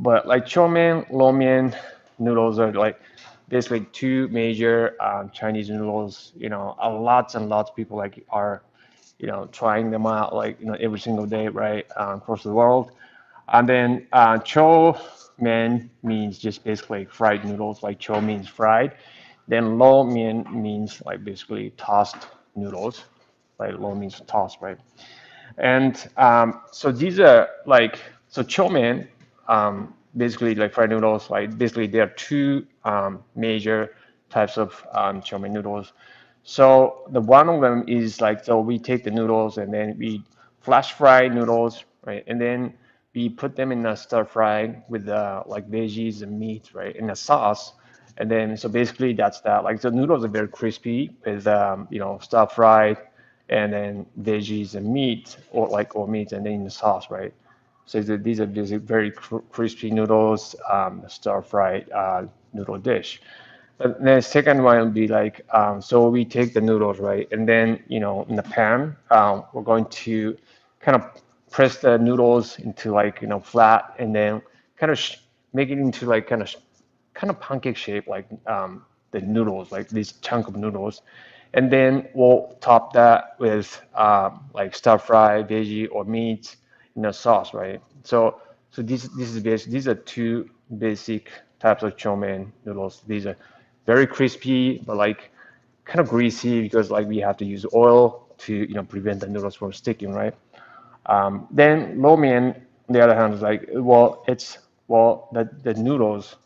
But like Chou Mein, Lou Mein noodles are like basically two major Chinese noodles. Lots and lots of people like are trying them out like every single day, right, across the world. And then Chou Mein means just basically fried noodles, like Chou means fried. Then Lou Mein means like basically tossed noodles, like Lou means tossed, right? And so these are like, so chow mein, basically like fried noodles, like basically there are two major types of chow mein noodles. So the one of them is like, so we take the noodles and then we flash fry noodles, right? And then we put them in a stir fry with like veggies and meat, right? In a sauce. And then, so basically that's that. Like the noodles are very crispy with, stir fried and then veggies and meat or meat and then the sauce, right? So these are very crispy noodles, stir fried noodle dish. And the second one would be like, so we take the noodles, right? And then, in the pan, we're going to kind of press the noodles into like, flat and then kind of make it into like kind of pancake shape, like the noodles, like this chunk of noodles. And then we'll top that with like stir fry veggie or meat in a sauce, right? So this is basic. These are two basic types of chow mein noodles. These are very crispy, but like kind of greasy because like we have to use oil to prevent the noodles from sticking, right? Then lo mein, on the other hand, is like the noodles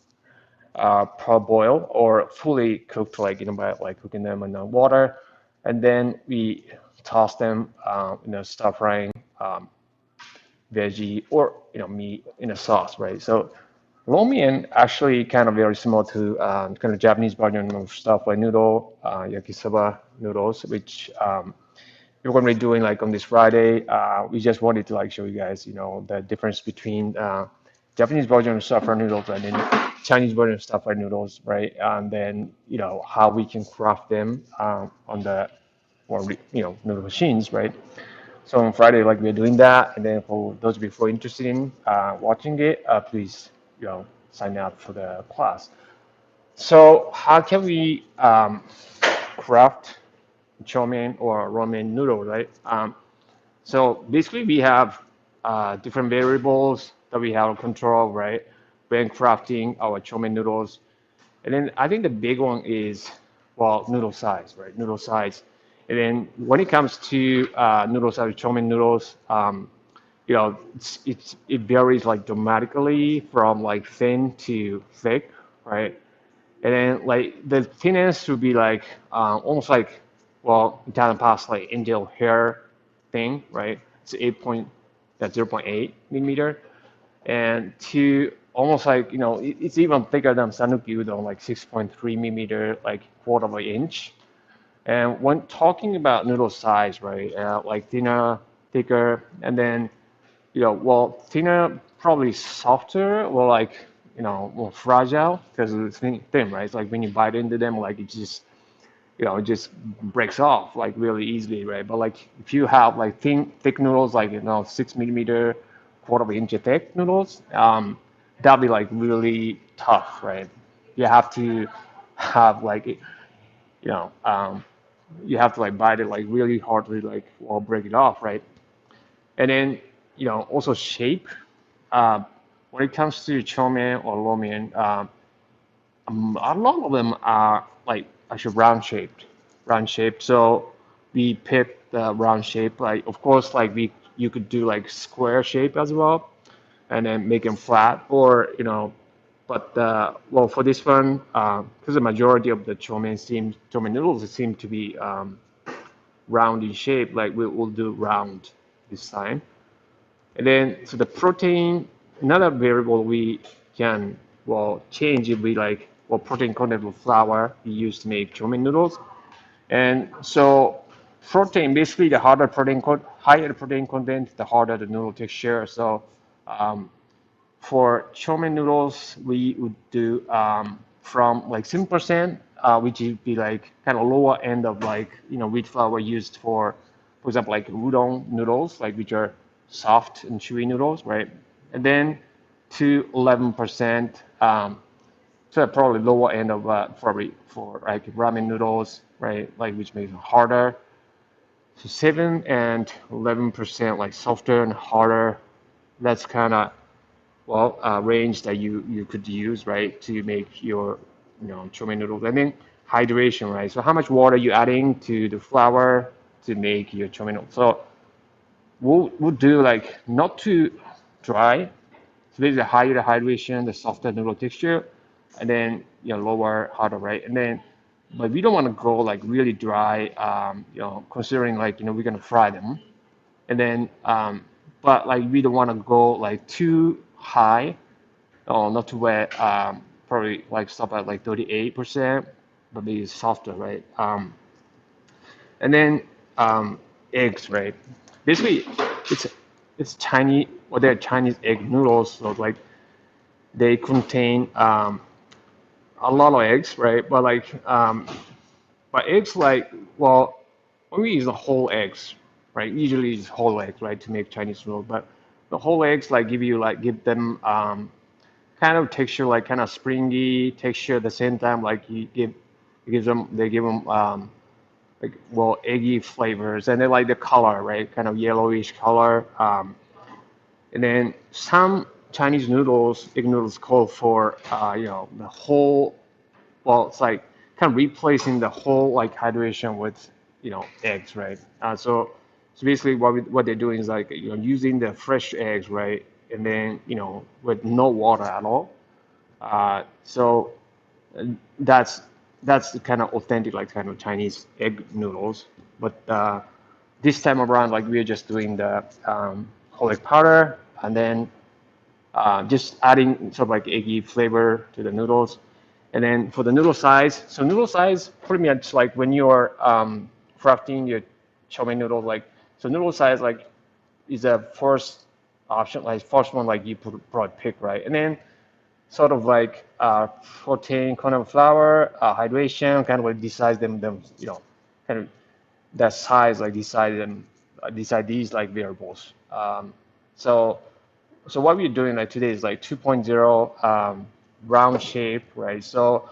parboil or fully cooked, like by like cooking them in the water, and then we toss them stir frying veggie or meat in a sauce, right? So Lou Mein actually kind of very similar to kind of Japanese version of stir fry noodle, yakisoba noodles, which we're going to be doing like on this Friday. We just wanted to like show you guys, the difference between Japanese version of stir fry noodles and then Chinese version of stir fry noodles, right? And then how we can craft them on the or noodle machines, right? So on Friday, like we're doing that, and then for those of you who are interested in watching it, please sign up for the class. So how can we craft chow mein or ramen noodle, right? So basically, we have different variables that we have control, right? When crafting our chow mein noodles, and then I think the big one is, well, noodle size, right? Noodle size. And then when it comes to noodle size, chow mein noodles, it varies like dramatically from like thin to thick, right? And then like the thinness would be like almost like, well, Italian pasta, like angel hair thing, right? It's 0.8 millimeter and to almost like it's even thicker than Sanuki udon, like 6.3 millimeter, like quarter of an inch. And when talking about noodle size, right, like thinner, thicker, and then well, thinner, probably softer, or like more fragile because it's thin, right? It's like when you bite into them, like it just breaks off like really easily, right? But like if you have like thick noodles, like 6 millimeter, quarter of an inch thick noodles, that'll be like really tough, right? You have to have like you have to like bite it like really hardly, like or break it off, right? And then also shape. Uh, when it comes to chow mein or lo mein, a lot of them are like actually round shaped. So we pick the round shape. Like of course, like you could do like square shape as well, and then make them flat, or But well, for this one, because the majority of the chow mein noodles seem to be round in shape, like we'll do round this time. And then, so the protein, another variable we can, well, change if we like, well, protein content of flour we use to make chow mein noodles. And so protein, basically the higher the protein content, the harder the noodle texture. So um, for chow mein noodles, we would do from like 7%, which would be like kind of lower end of like, wheat flour used for example, like udon noodles, like which are soft and chewy noodles, right? And then to 11%. So probably lower end of probably for like ramen noodles, right? Like which makes it harder. So 7 and 11%, like softer and harder. That's kind of well range that you could use, right, to make your chow mein noodles. And then hydration, right? So how much water you adding to the flour to make your chow mein noodles? So we'll do like not too dry. So basically, higher the hydration, the softer noodle texture, and then lower, harder, right? And then, but we don't want to go like really dry, considering like we're gonna fry them, and then but like we don't want to go like too high, or not too wet. Probably like stop at like 38%, but maybe softer, right? And then eggs, right? Basically, it's it's Chinese, or they're Chinese egg noodles, so like they contain a lot of eggs, right? But eggs like well, we use the whole eggs, right? Usually it's whole eggs, right, to make Chinese noodles. But the whole eggs like give them kind of texture, like kind of springy texture at the same time, like they give them like well eggy flavors, and they like the color, right, kind of yellowish color. And then some Chinese noodles, egg noodles, call for the whole. Well, it's like kind of replacing the whole like hydration with eggs, right? So basically, what they're doing is like using the fresh eggs, right, and then with no water at all. So that's that's the kind of authentic like kind of Chinese egg noodles. But this time around, like we're just doing the whole egg powder, and then just adding sort of like eggy flavor to the noodles. And then for the noodle size, so noodle size pretty much like when you're crafting your chow mein noodles, like so noodle size like is a first option, like first one like you probably pick, right? And then sort of like protein, content flour, hydration, kind of like decide them, kind of that size, like decide these like variables. So so what we're doing like today is like 2.0 round shape, right? So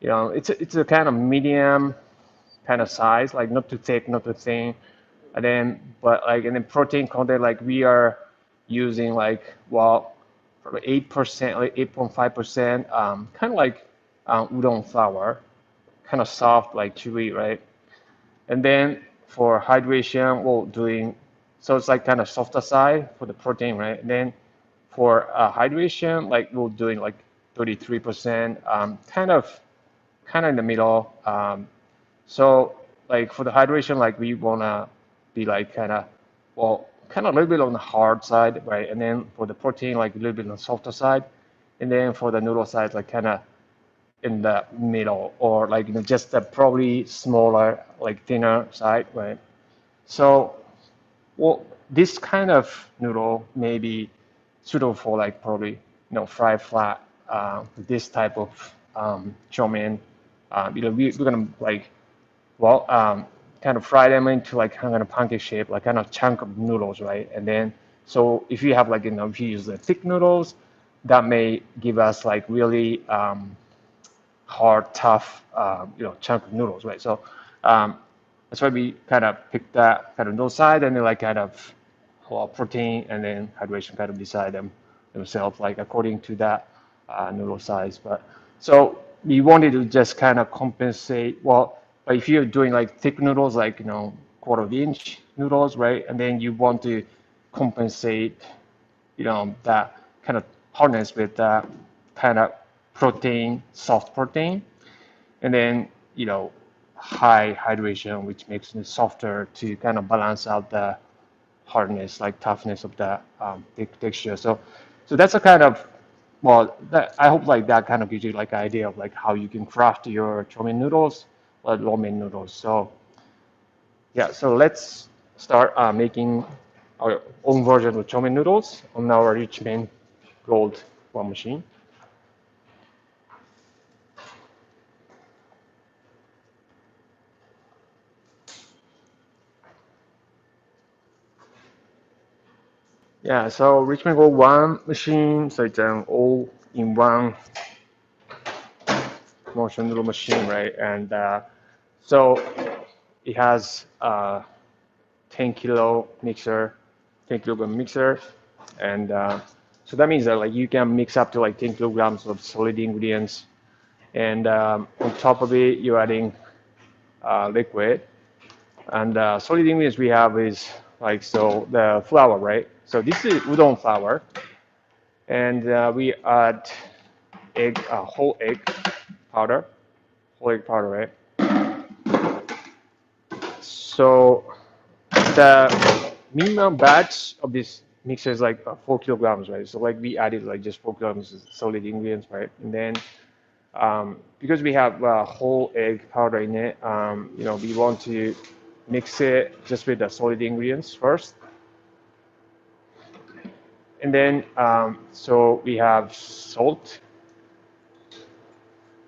it's a kind of medium kind of size, like not too thick, not too thin, and then but like and then protein content like we are using like well probably 8%, like 8.5%, kind of like udon flour, kind of soft, like chewy, right? And then for hydration, we're doing so it's like kind of softer side for the protein, right? And then for hydration, like we're doing like 33%, kind of in the middle. So like for the hydration, like we wanna be like kind of well, kind of a little bit on the hard side, right? And then for the protein, like a little bit on the softer side, and then for the noodle side, like kind of in the middle, or like just a probably smaller, like thinner side, right? So well, this kind of noodle may be suitable for like probably fry flat, this type of chow mein. We're gonna like well kind of fry them into like kind of pancake shape, like kind of chunk of noodles, right? And then so if you have like if you use the thick noodles, that may give us like really hard, tough, chunk of noodles, right? So that's why we kind of pick that kind of noodle side, and then like kind of well, protein and then hydration kind of decide themselves, like according to that noodle size. But so we wanted to just kind of compensate. Well, but if you're doing like thick noodles, like quarter of inch noodles, right? And then you want to compensate that kind of hardness with that kind of protein, soft protein, and then high hydration, which makes it softer to kind of balance out the hardness, like toughness of the texture. So that's a kind of well, that, I hope like that kind of gives you like an idea of like how you can craft your chow mein noodles or Lou mein noodles. So yeah, so let's start making our own version of chow mein noodles on our Rичмен Gold one machine. Yeah, so Richmond Gold one machine, so it's an all-in-one motion noodle machine, right? And so it has 10 kilo mixer, 10 kilogram mixer, and so that means that like you can mix up to like 10 kilograms of solid ingredients, and on top of it you're adding liquid, and solid ingredients we have is like so the flour, right? So this is udon flour, and we add egg, whole egg powder, whole egg powder, right? So the minimum batch of this mixer is like 4 kilograms, right? So like we added like just 4 kilograms of solid ingredients, right? And then because we have whole egg powder in it, we want to mix it just with the solid ingredients first. And then so we have salt,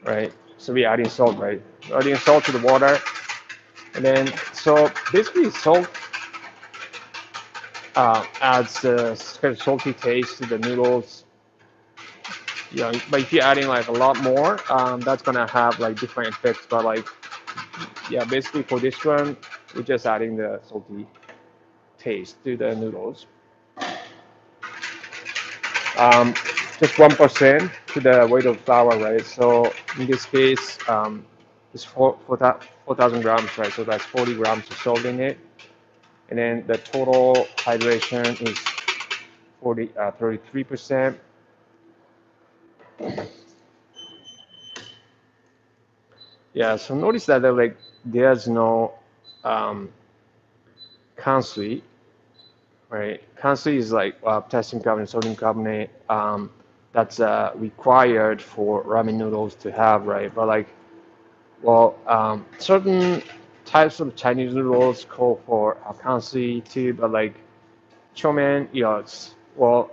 right? So we adding salt, right? Adding salt to the water, and then so basically salt adds a kind of salty taste to the noodles. But if you're adding like a lot more, that's gonna have like different effects. But like, yeah, basically for this one, we're just adding the salty taste to the noodles. Um, just 1% to the weight of flour, right? So in this case, it's 4,000 grams, right? So that's 40 grams of salt in it. And then the total hydration is 33%. Yeah, so notice that like there's no um, kansui, right? Kansui is like potassium carbonate, sodium carbonate. That's required for ramen noodles to have, right? But like, well, certain types of Chinese noodles call for kansui too, but like Chow mein, it's well,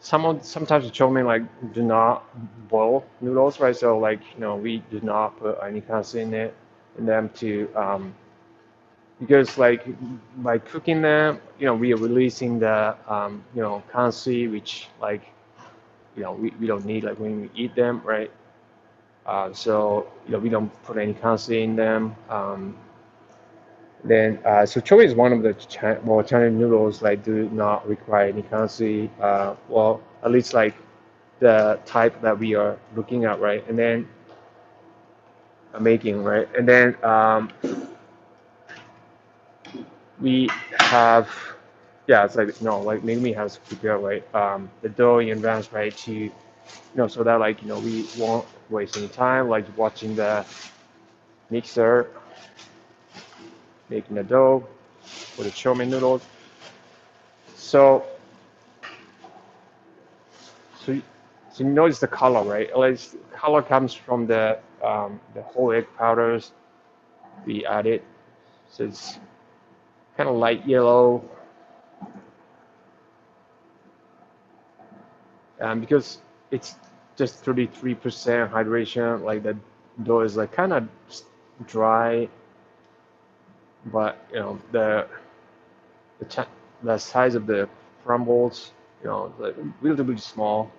sometimes the chow mein like do not boil noodles, right? So like we do not put any kansi in them to because like by cooking them, we are releasing the kansi, which like we don't need like when we eat them, right? So we don't put any kansi in them. Then, so choy is one of the more Chinese noodles like do not require any kansi. Well, at least like the type that we are looking at, right? And then making, right? And then we have, yeah, it's like no, like maybe we have to prepare right the dough in advance, right? To so that like we won't waste any time like watching the mixer making the dough for the chow mein noodles. So So, so you notice the color, right? Like color comes from the whole egg powders we added. So it's kind of light yellow, because it's just 33% hydration. Like the dough is like kind of dry, but the the size of the crumbles, like relatively small.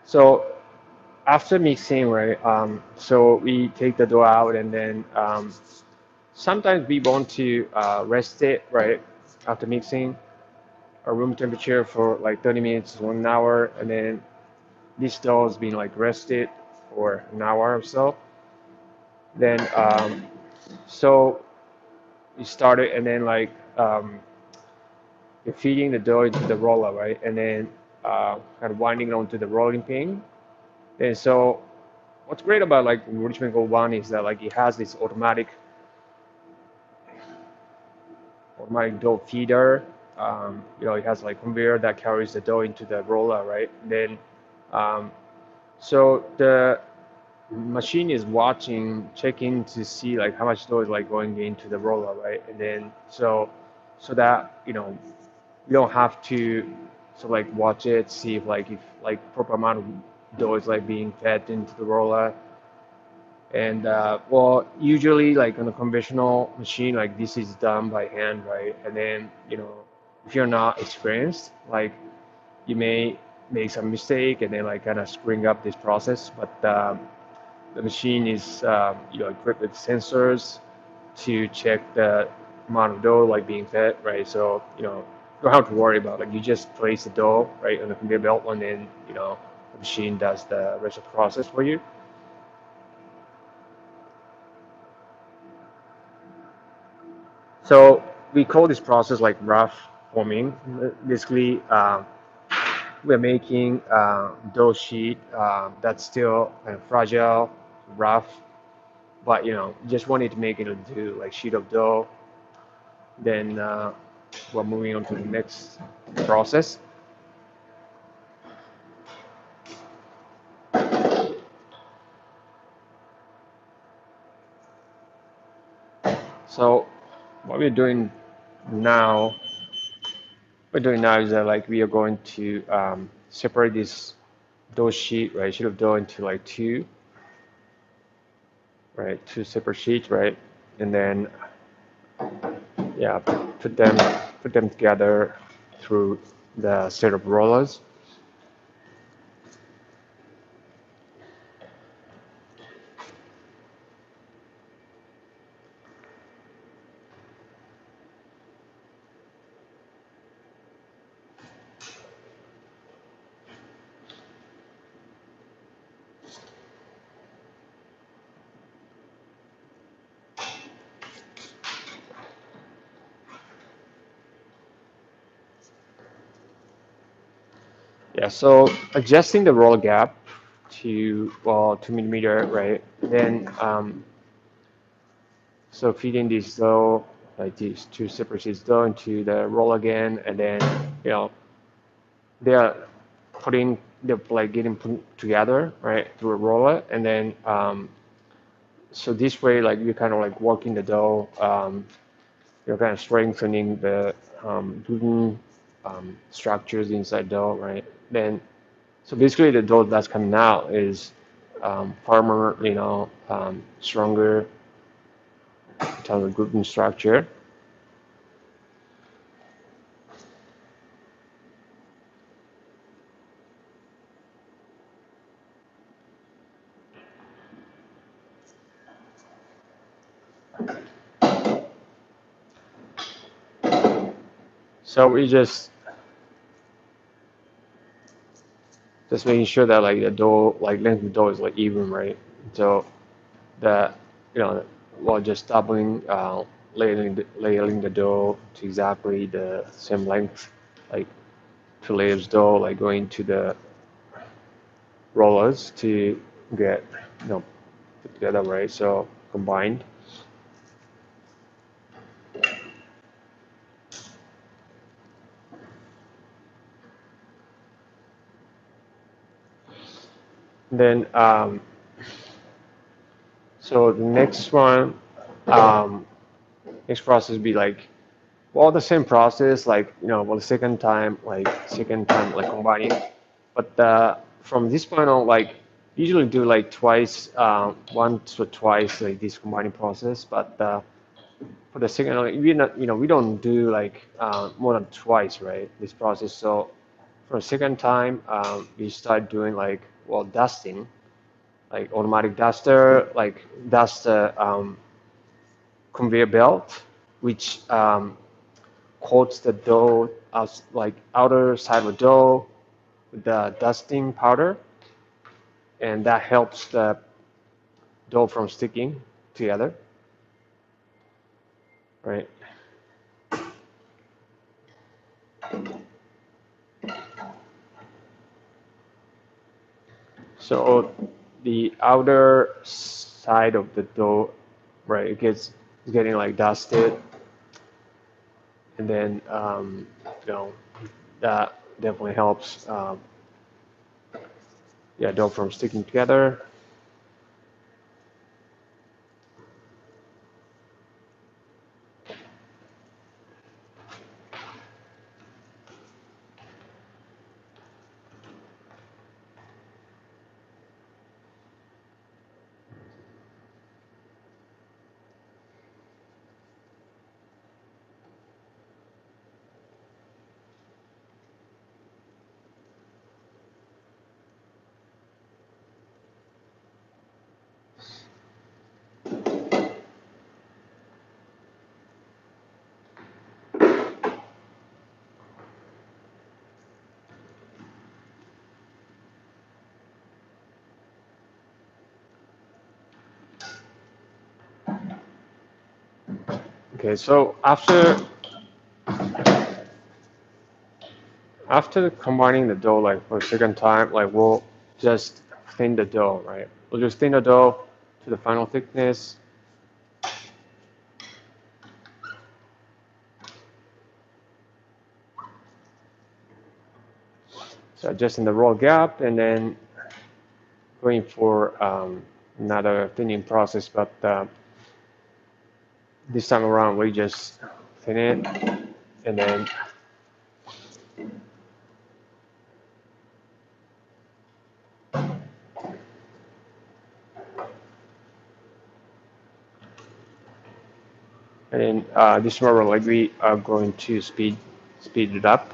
So after mixing, right? So we take the dough out, and then sometimes we want to rest it, right, after mixing at room temperature for like 30 minutes to 1 hour, and then this dough has been like rested for an hour or so. Then so you start it, and then like you're feeding the dough into the roller, right, and then kind of winding it onto the rolling pin. And so what's great about like Richmond Gold One is that like it has this automatic dough feeder. It has like conveyor that carries the dough into the roller, right? Then, um, so the machine is watching, checking to see like how much dough is like going into the roller, right? And then so that you don't have to like watch it, see if like proper amount of dough is like being fed into the roller. And well, usually like on a conventional machine, like this is done by hand, right? And then, if you're not experienced, like you may make some mistake and then like kind of screwing up this process. But the machine is, equipped with sensors to check the amount of dough like being fed, right? So, you don't have to worry about like you just place the dough right on the conveyor belt and then, the machine does the rest of the process for you. So we call this process like rough forming. Basically, we're making dough sheet that's still kind of fragile, rough, but just wanted to make it into like sheet of dough. Then we're moving on to the next process. So what now, we're doing now is that like we are going to separate this dough sheet, right, sheet of dough into like two separate sheets, right, and then yeah, put them together through the set of rollers. Yeah, so adjusting the roll gap to 2 millimeter, right? Then so feeding this dough, like these two separate sheets dough into the roll again, and then you know they are they're like getting put together, right, through a roller, and then so this way like you're kind of like working the dough, you're kind of strengthening the gluten structures inside dough, right? Then so basically the dough that's coming out is firmer, stronger in terms of gluten structure. So we just making sure that like the dough, like length of the dough is like even, right? So the, while just doubling, layering the dough to exactly the same length, like 2 layers dough, like going to the rollers to get, put together, right? So combined. Then, so the next one, um, next process be like, well, the same process, like, well, the second time, like combining. But from this point on, like, usually do like twice, once or twice, like this combining process. But for the second, like, we don't do like more than twice, right? This process. So for the second time, we start doing like, well, dusting, like automatic duster, like dust the conveyor belt, which coats the dough as like outer side of the dough with the dusting powder, and that helps the dough from sticking together, right? So the outer side of the dough, right, it's getting like dusted, and then that definitely helps, yeah, dough from sticking together. Okay, so after combining the dough like for a second time, like we'll just thin the dough, right? We'll just thin the dough to the final thickness. So adjusting the roll gap and then going for another thinning process, but this time around we just thin it and then this time like we are going to speed it up.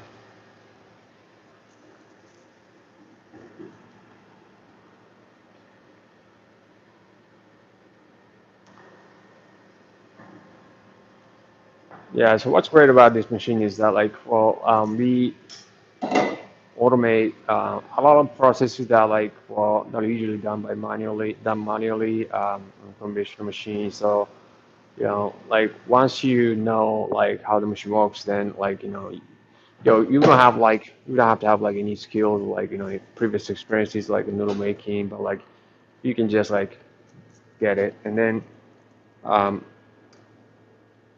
Yeah, so what's great about this machine is that like, well, we automate a lot of processes that like, well, that are usually done manually on conventional machines. So, you know, like once you know like how the machine works, then like, you know, you don't have to have like any skills like, you know, previous experiences like noodle making, but like you can just like get it. And then um,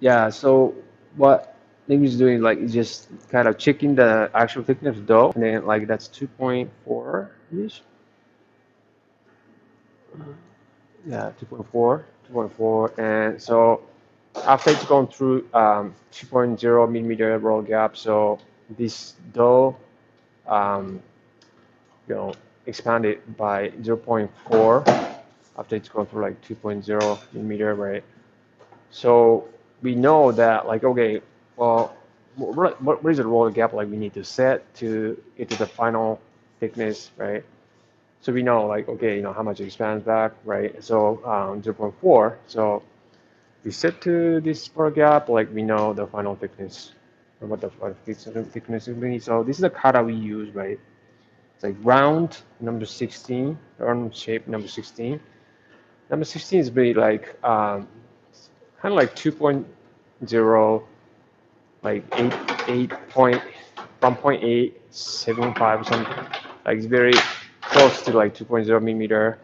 yeah, so what Nick is doing like is just kind of checking the actual thickness of dough, and then like that's 2.4 ish. Yeah, 2.4, and so after it's gone through 2.0 millimeter roll gap, so this dough um, you know expanded by 0.4 after it's gone through like 2.0 millimeter, right? So we know that like okay, well, what is the roller gap like we need to set to get to the final thickness, right? So we know like okay, you know how much it expands back, right? So 0.4. So we set to this roller gap, like we know the final thickness, or what the final thickness is. So this is the kata we use, right? It's like round number 16, round shape number 16. Number 16 is really like kind of like 2.0, like 1.875 or something. Like it's very close to like 2.0 millimeter,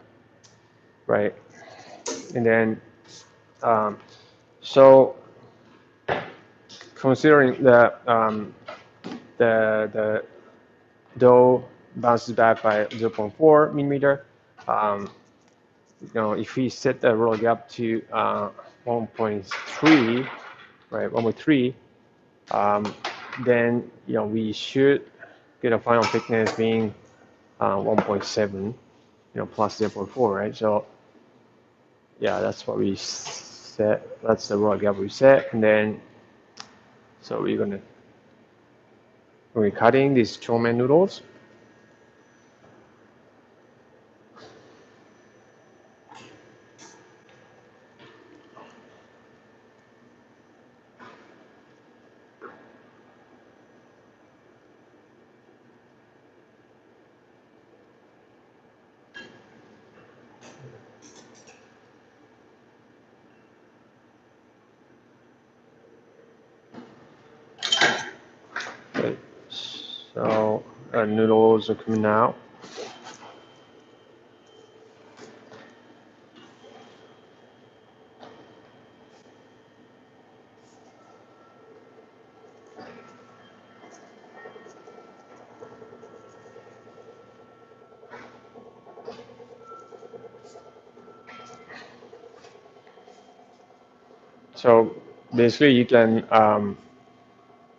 right? And then um, so considering the dough bounces back by 0.4 millimeter, um, you know, if we set the roll gap to 1.3, right, 1.3, then you know we should get a final thickness being 1.7, you know, plus 0.4, right? So yeah, that's what we set. That's the roll gap we set, and then so we're cutting these Chou Mein noodles. Okay, so noodles are coming out. So basically, you can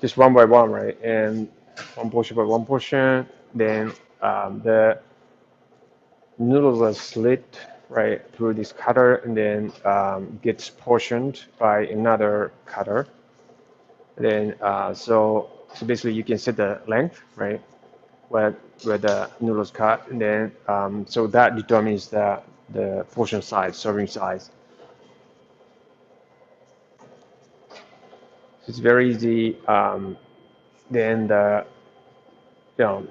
just one by one, right? And one portion by one portion. Then the noodles are slit right through this cutter, and then gets portioned by another cutter. Then so basically, you can set the length, right, where the noodles cut, and then so that determines the portion size, serving size. So it's very easy. Then the you know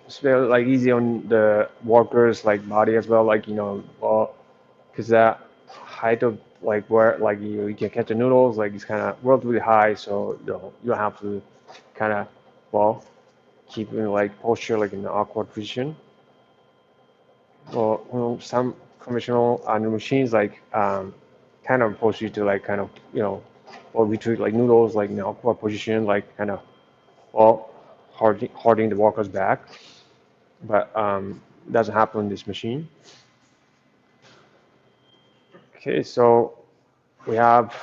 it's very like easy on the workers like body as well, like you know, well, because that height of like where like you can catch the noodles, like it's kind of relatively high, so you don't have to kind of well keep in like posture like in an awkward position. Well, some conventional machines like kind of force you to like kind of or we treat like noodles like in an awkward position, like kind of well holding the walker's back, but doesn't happen in this machine. Okay, so we have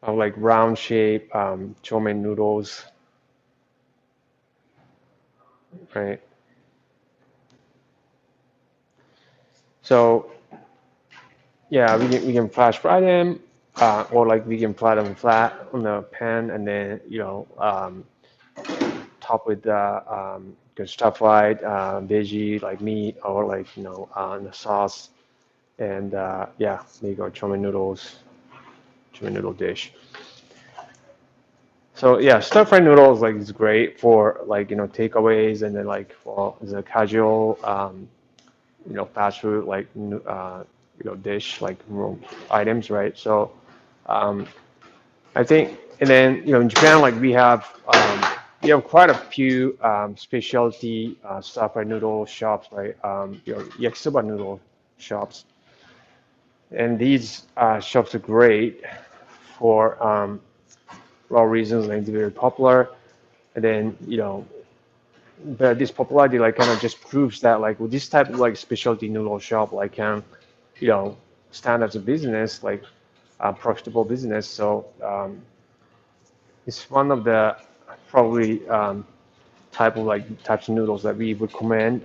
like round shape Chow Mein noodles, right? So yeah, we can flash fry them, or like we can fry them flat on the pan, and then top with good stir fried veggie like meat or like in the sauce, and yeah, make our chow mein noodles, chow mein noodle dish. So yeah, stir fried noodles like is great for like takeaways, and then like for the casual fast food like dish like items, right? So um, I think, and then in Japan like we have quite a few specialty stir fried noodle shops, right? Yakisoba noodle shops, and these shops are great for raw reasons, like they're very popular, and then but this popularity like kind of just proves that like with this type of like specialty noodle shop like can you know stand as a business like a profitable business. So it's one of the probably types of noodles that we would recommend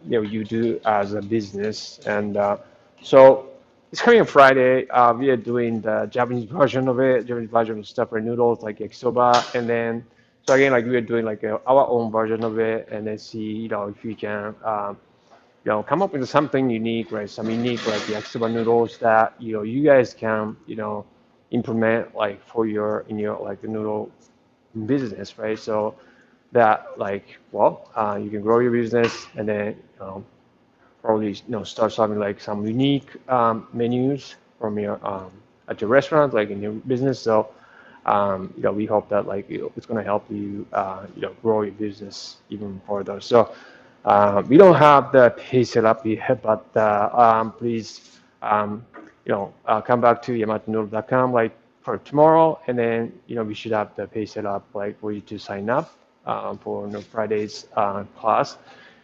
you do as a business. And so it's coming on Friday. We are doing the Japanese version of it, Japanese version of stuffed noodles like yakisoba, and then so again like we are doing like our own version of it, and then see if we can come up with something unique, right? Some unique like yakisoba noodles that you guys can implement like for your in your like the noodle business, right? So that like you can grow your business, and then probably start something like some unique menus from your at your restaurant like in your business. So we hope that like it's going to help you grow your business even further. So we don't have the page set up yet, but please come back to yamatanoodle.com like for tomorrow, and then we should have the page set up like for you to sign up for Friday's class.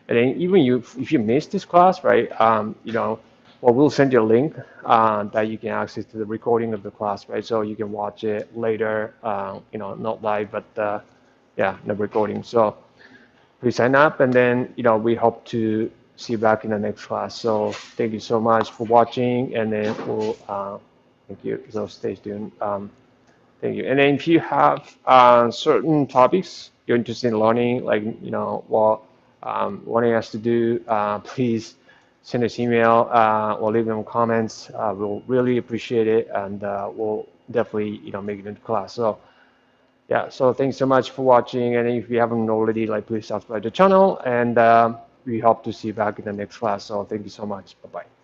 And then even if you miss this class, right, well, we'll send you a link that you can access to the recording of the class, right? So you can watch it later, not live, but yeah, the recording. So please sign up, and then we hope to see you back in the next class. So thank you so much for watching, and then we'll thank you. So stay tuned. Thank you. And then if you have certain topics you're interested in learning, like what wanting us to do, please send us email or leave them comments. We'll really appreciate it, and we'll definitely make it into class. So yeah, so thanks so much for watching, and if you haven't already, like please subscribe to the channel, and we hope to see you back in the next class. So thank you so much. Bye bye.